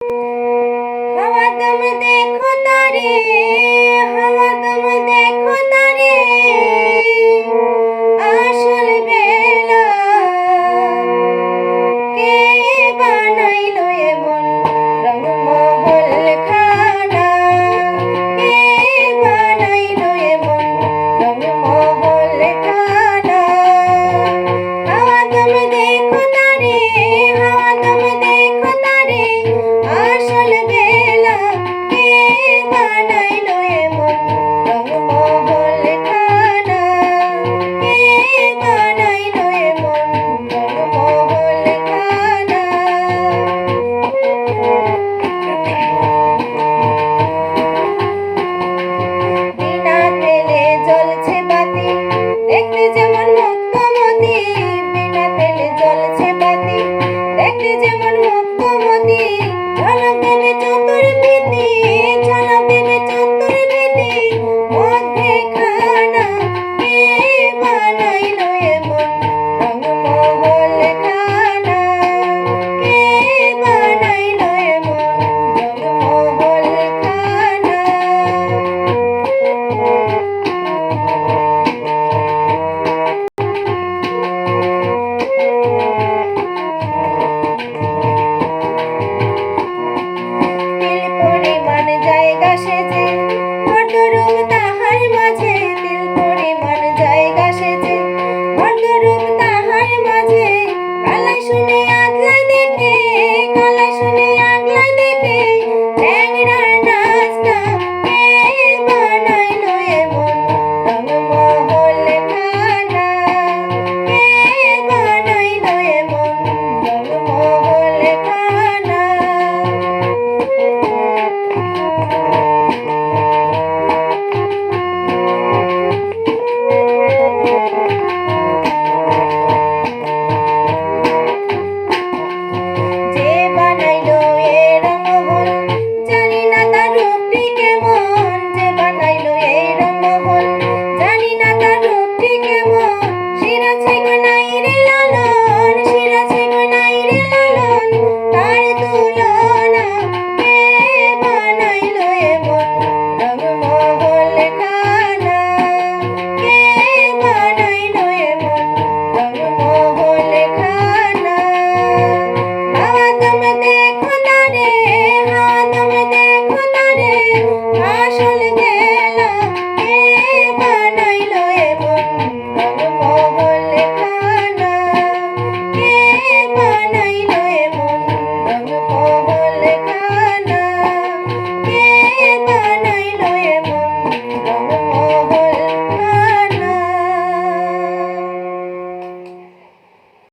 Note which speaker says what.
Speaker 1: हवा तुम देखो तारे, हवा तुम देखो तारे, আসল বেলা কে বানাইলো এমন রংমহল খানা, কে বানাইলো এমন রংমহল খানা। হাওয়া তুমি দেখো তারে, হাওয়া তুমি দেখো তারে, আসল বেলা কে বানাইলো এমন রংমহল খানা, কে বানাইলো এমন রংমহল খানা। বিনা তেলে জ্বলছে বাতি, দেখতে যেমন মুক্তমতি, বিনা তেলে জ্বলছে বাতি, দেখতে যেমন মুক্তমতি, ঝলক দেবে চতুর্ভীতি।